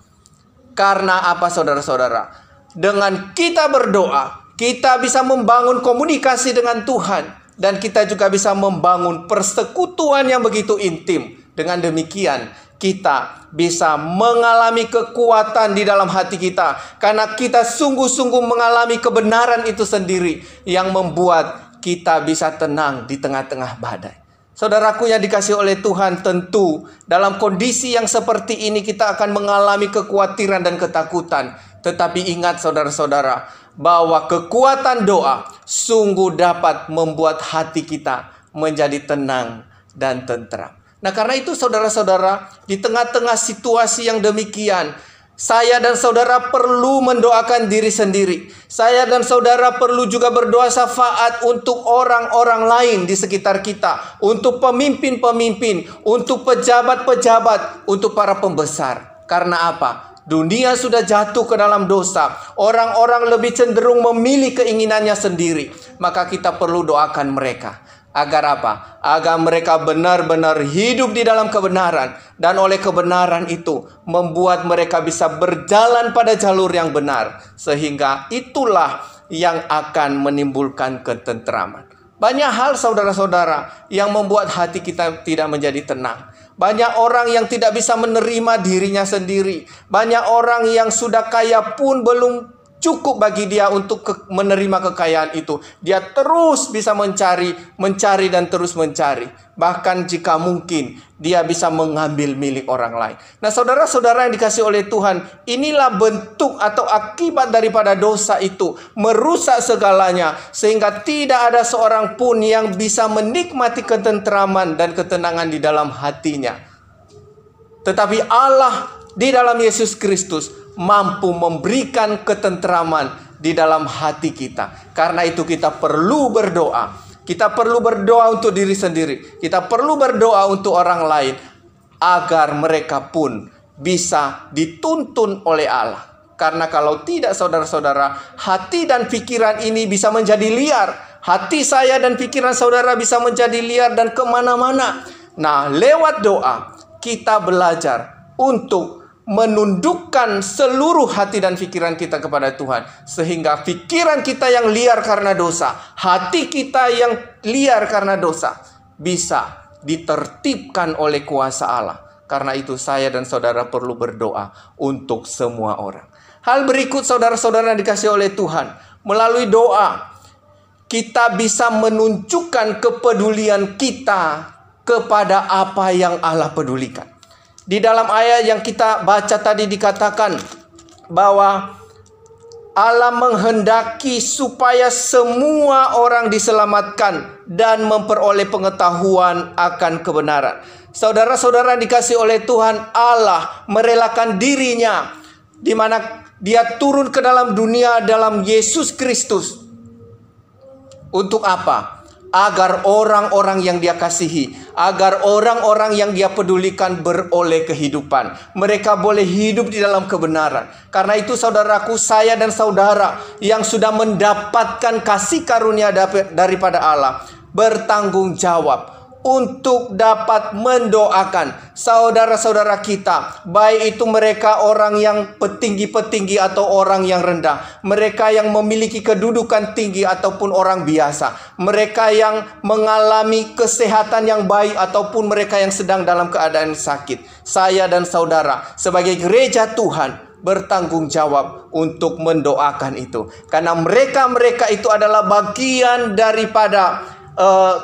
Karena apa, saudara-saudara? Dengan kita berdoa, kita bisa membangun komunikasi dengan Tuhan. Dan kita juga bisa membangun persekutuan yang begitu intim. Dengan demikian, kita bisa mengalami kekuatan di dalam hati kita. Karena kita sungguh-sungguh mengalami kebenaran itu sendiri yang membuat kita bisa tenang di tengah-tengah badai. Saudaraku yang dikasihi oleh Tuhan, tentu dalam kondisi yang seperti ini kita akan mengalami kekhawatiran dan ketakutan. Tetapi ingat saudara-saudara, bahwa kekuatan doa sungguh dapat membuat hati kita menjadi tenang dan tentram. Nah, karena itu saudara-saudara, di tengah-tengah situasi yang demikian, saya dan saudara perlu mendoakan diri sendiri. Saya dan saudara perlu juga berdoa syafaat untuk orang-orang lain di sekitar kita, untuk pemimpin-pemimpin, untuk pejabat-pejabat, untuk para pembesar. Karena apa? Dunia sudah jatuh ke dalam dosa. Orang-orang lebih cenderung memilih keinginannya sendiri. Maka kita perlu doakan mereka. Agar apa? Agar mereka benar-benar hidup di dalam kebenaran. Dan oleh kebenaran itu membuat mereka bisa berjalan pada jalur yang benar. Sehingga itulah yang akan menimbulkan ketentraman. Banyak hal saudara-saudara yang membuat hati kita tidak menjadi tenang. Banyak orang yang tidak bisa menerima dirinya sendiri. Banyak orang yang sudah kaya pun belum cukup bagi dia untuk menerima kekayaan itu. Dia terus bisa mencari dan terus mencari. Bahkan jika mungkin dia bisa mengambil milik orang lain. Nah, saudara-saudara yang dikasihi oleh Tuhan, inilah bentuk atau akibat daripada dosa itu. Merusak segalanya sehingga tidak ada seorang pun yang bisa menikmati ketentraman dan ketenangan di dalam hatinya. Tetapi Allah di dalam Yesus Kristus mampu memberikan ketentraman di dalam hati kita. Karena itu kita perlu berdoa. Kita perlu berdoa untuk diri sendiri. Kita perlu berdoa untuk orang lain. Agar mereka pun bisa dituntun oleh Allah. Karena kalau tidak saudara-saudara, hati dan pikiran ini bisa menjadi liar. Hati saya dan pikiran saudara bisa menjadi liar dan kemana-mana. Nah, lewat doa kita belajar untuk menundukkan seluruh hati dan pikiran kita kepada Tuhan. Sehingga pikiran kita yang liar karena dosa, hati kita yang liar karena dosa, bisa ditertibkan oleh kuasa Allah. Karena itu saya dan saudara perlu berdoa untuk semua orang. Hal berikut saudara-saudara yang dikasihi oleh Tuhan. Melalui doa, kita bisa menunjukkan kepedulian kita kepada apa yang Allah pedulikan. Di dalam ayat yang kita baca tadi dikatakan bahwa Allah menghendaki supaya semua orang diselamatkan dan memperoleh pengetahuan akan kebenaran. Saudara-saudara dikasihi oleh Tuhan, Allah merelakan dirinya di mana Dia turun ke dalam dunia dalam Yesus Kristus. Untuk apa? Agar orang-orang yang Dia kasihi, agar orang-orang yang Dia pedulikan beroleh kehidupan. Mereka boleh hidup di dalam kebenaran. Karena itu saudaraku, saya dan saudara yang sudah mendapatkan kasih karunia daripada Allah, bertanggung jawab untuk dapat mendoakan saudara-saudara kita, baik itu mereka orang yang petinggi-petinggi atau orang yang rendah, mereka yang memiliki kedudukan tinggi ataupun orang biasa, mereka yang mengalami kesehatan yang baik ataupun mereka yang sedang dalam keadaan sakit. Saya dan saudara sebagai gereja Tuhan bertanggung jawab untuk mendoakan itu. Karena mereka itu adalah bagian daripada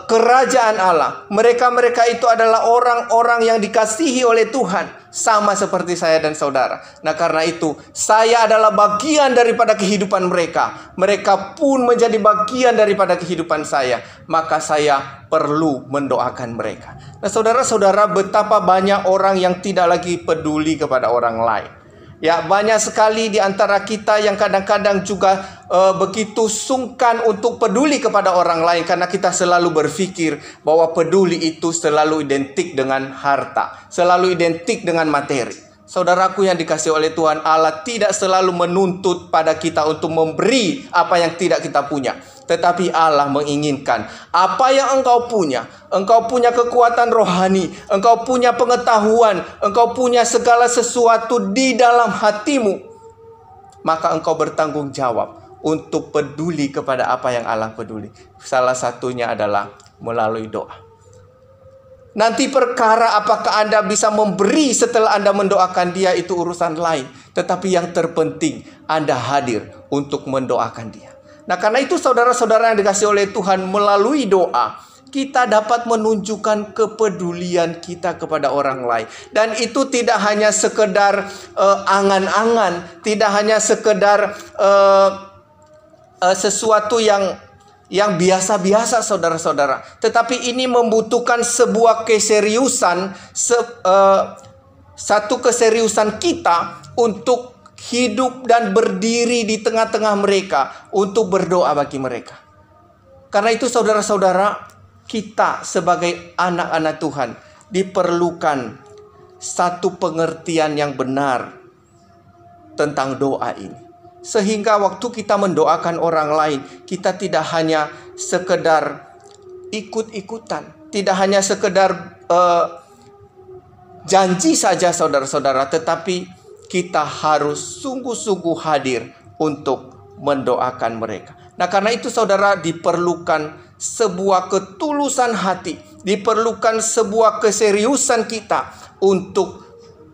kerajaan Allah. Mereka itu adalah orang-orang yang dikasihi oleh Tuhan, sama seperti saya dan saudara. Nah, karena itu saya adalah bagian daripada kehidupan mereka. Mereka pun menjadi bagian daripada kehidupan saya. Maka saya perlu mendoakan mereka. Nah, saudara-saudara, betapa banyak orang yang tidak lagi peduli kepada orang lain. Ya, banyak sekali di antara kita yang kadang-kadang juga begitu sungkan untuk peduli kepada orang lain, karena kita selalu berpikir bahwa peduli itu selalu identik dengan harta, selalu identik dengan materi. Saudaraku yang dikasihi oleh Tuhan, Allah tidak selalu menuntut pada kita untuk memberi apa yang tidak kita punya. Tetapi Allah menginginkan apa yang engkau punya. Engkau punya kekuatan rohani, engkau punya pengetahuan, engkau punya segala sesuatu di dalam hatimu. Maka engkau bertanggung jawab untuk peduli kepada apa yang Allah peduli. Salah satunya adalah melalui doa. Nanti perkara apakah Anda bisa memberi setelah Anda mendoakan dia, itu urusan lain. Tetapi yang terpenting, Anda hadir untuk mendoakan dia. Nah, karena itu saudara-saudara yang dikasihi oleh Tuhan, melalui doa kita dapat menunjukkan kepedulian kita kepada orang lain. Dan itu tidak hanya sekedar angan-angan, tidak hanya sekedar sesuatu yang biasa-biasa, saudara-saudara. Tetapi ini membutuhkan sebuah keseriusan, satu keseriusan kita untuk hidup dan berdiri di tengah-tengah mereka, untuk berdoa bagi mereka. Karena itu saudara-saudara, kita sebagai anak-anak Tuhan diperlukan satu pengertian yang benar tentang doa ini. Sehingga waktu kita mendoakan orang lain, kita tidak hanya sekedar ikut-ikutan, tidak hanya sekedar janji saja, saudara-saudara, tetapi kita harus sungguh-sungguh hadir untuk mendoakan mereka. Nah, karena itu saudara, diperlukan sebuah ketulusan hati, diperlukan sebuah keseriusan kita untuk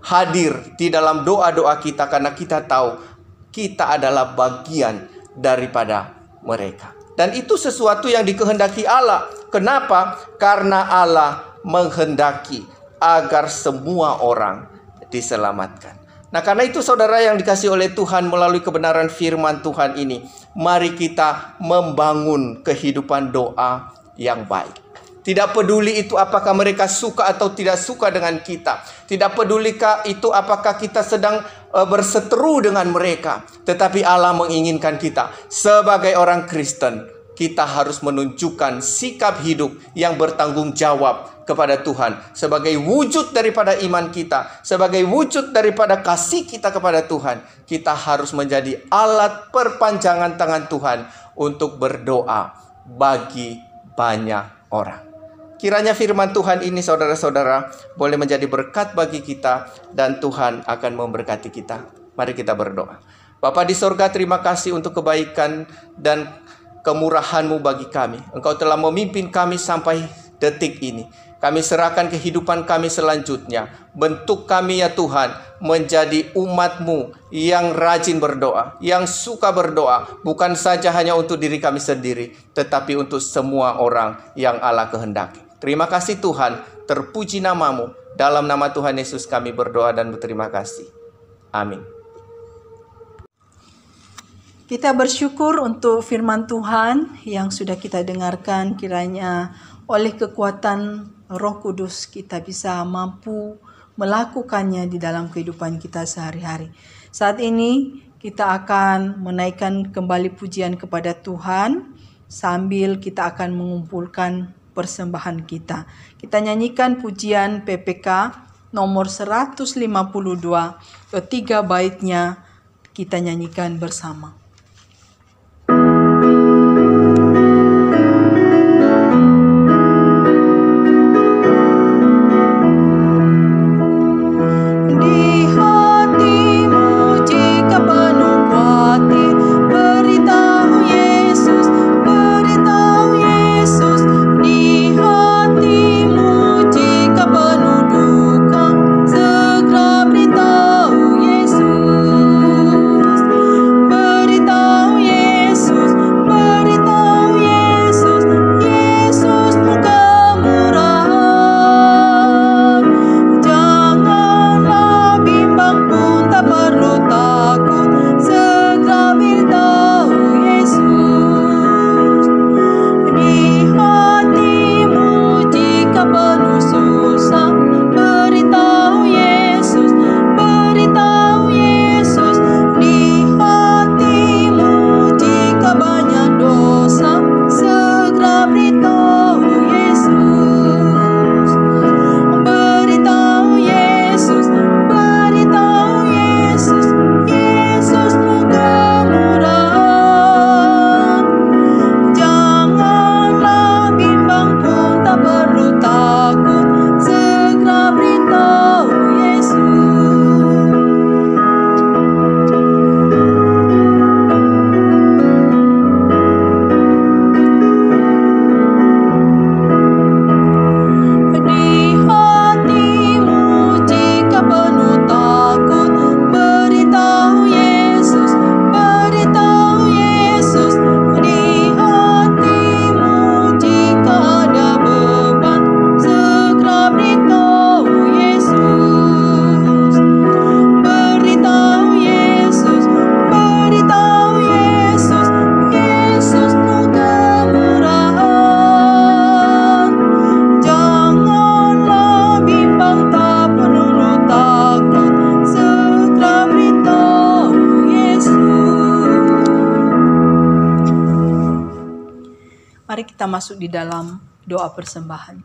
hadir di dalam doa-doa kita, karena kita tahu kita adalah bagian daripada mereka. Dan itu sesuatu yang dikehendaki Allah. Kenapa? Karena Allah menghendaki agar semua orang diselamatkan. Nah, karena itu saudara yang dikasihi oleh Tuhan, melalui kebenaran firman Tuhan ini, mari kita membangun kehidupan doa yang baik. Tidak peduli itu apakah mereka suka atau tidak suka dengan kita. Tidak pedulikah itu apakah kita sedang berseteru dengan mereka. Tetapi Allah menginginkan kita sebagai orang Kristen, kita harus menunjukkan sikap hidup yang bertanggung jawab kepada Tuhan. Sebagai wujud daripada iman kita, sebagai wujud daripada kasih kita kepada Tuhan, kita harus menjadi alat perpanjangan tangan Tuhan untuk berdoa bagi banyak orang. Kiranya firman Tuhan ini, saudara-saudara, boleh menjadi berkat bagi kita, dan Tuhan akan memberkati kita. Mari kita berdoa. Bapa di sorga, terima kasih untuk kebaikan dan kemurahan-Mu bagi kami. Engkau telah memimpin kami sampai detik ini. Kami serahkan kehidupan kami selanjutnya. Bentuk kami ya Tuhan menjadi umat-Mu yang rajin berdoa, yang suka berdoa, bukan saja hanya untuk diri kami sendiri, tetapi untuk semua orang yang Allah kehendaki. Terima kasih Tuhan, terpuji nama-Mu. Dalam nama Tuhan Yesus kami berdoa dan berterima kasih. Amin. Kita bersyukur untuk firman Tuhan yang sudah kita dengarkan. Kiranya oleh kekuatan Roh Kudus kita bisa mampu melakukannya di dalam kehidupan kita sehari-hari. Saat ini kita akan menaikkan kembali pujian kepada Tuhan, sambil kita akan mengumpulkan persembahan kita. Kita nyanyikan pujian PPK nomor 152, ketiga baitnya kita nyanyikan bersama. Beritahu Yesus, Mari kita masuk di dalam doa persembahan.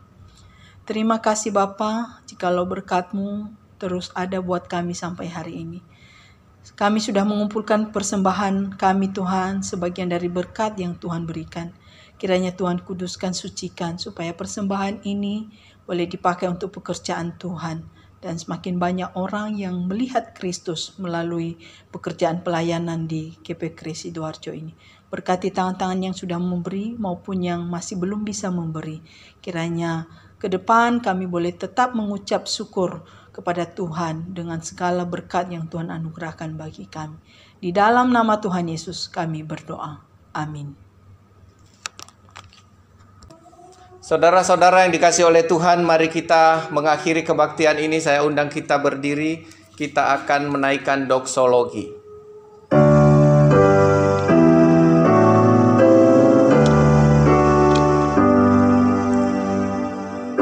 Terima kasih Bapa, jikalau berkat-Mu terus ada buat kami sampai hari ini. Kami sudah mengumpulkan persembahan kami Tuhan, sebagian dari berkat yang Tuhan berikan. Kiranya Tuhan kuduskan, sucikan, supaya persembahan ini boleh dipakai untuk pekerjaan Tuhan. Dan semakin banyak orang yang melihat Kristus melalui pekerjaan pelayanan di GP Sidoarjo ini. Berkati tangan-tangan yang sudah memberi maupun yang masih belum bisa memberi. Kiranya ke depan kami boleh tetap mengucap syukur kepada Tuhan dengan segala berkat yang Tuhan anugerahkan bagi kami. Di dalam nama Tuhan Yesus kami berdoa. Amin. Saudara-saudara yang dikasihi oleh Tuhan, mari kita mengakhiri kebaktian ini. Saya undang kita berdiri, kita akan menaikkan doksologi.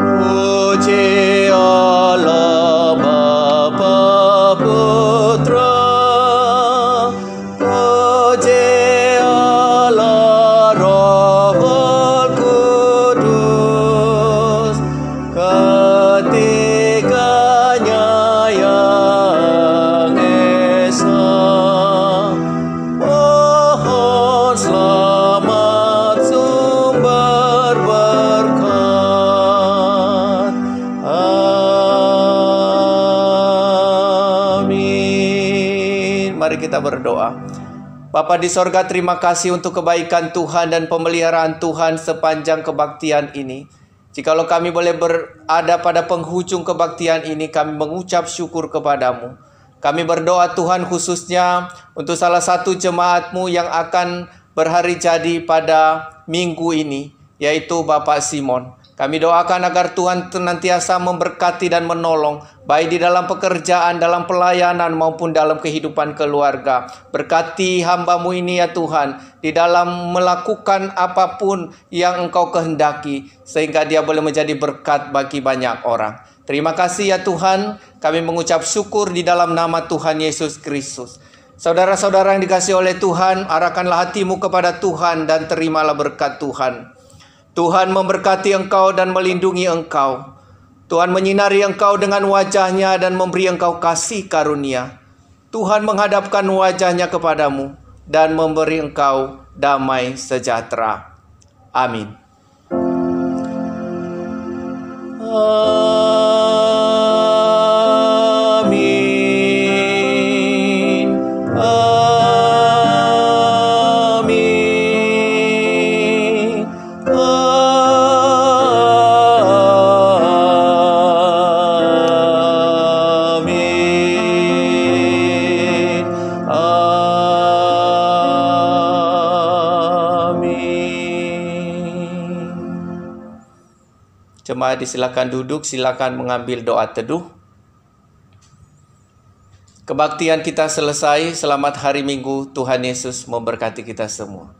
Puji Allah Bapa Putra, puji Allah Roh Kudus, ketiganya yang esa. Mohon selamat sumber berkat. Amin. Mari kita berdoa. Bapa di sorga, terima kasih untuk kebaikan Tuhan dan pemeliharaan Tuhan sepanjang kebaktian ini. Jikalau kami boleh berada pada penghujung kebaktian ini, kami mengucap syukur kepadamu. Kami berdoa Tuhan khususnya untuk salah satu jemaat-Mu yang akan berhari jadi pada minggu ini, yaitu Bapak Simon. Kami doakan agar Tuhan senantiasa memberkati dan menolong, baik di dalam pekerjaan, dalam pelayanan, maupun dalam kehidupan keluarga. Berkati hamba-Mu ini ya Tuhan, di dalam melakukan apapun yang Engkau kehendaki, sehingga dia boleh menjadi berkat bagi banyak orang. Terima kasih ya Tuhan, kami mengucap syukur di dalam nama Tuhan Yesus Kristus. Saudara-saudara yang dikasihi oleh Tuhan, arahkanlah hatimu kepada Tuhan dan terimalah berkat Tuhan. Tuhan memberkati engkau dan melindungi engkau. Tuhan menyinari engkau dengan wajah-Nya dan memberi engkau kasih karunia. Tuhan menghadapkan wajah-Nya kepadamu dan memberi engkau damai sejahtera. Amin. Amin. Amin. Amin. Amin. Jemaat disilakan duduk, silakan mengambil doa teduh. Kebaktian kita selesai. Selamat hari Minggu. Tuhan Yesus memberkati kita semua.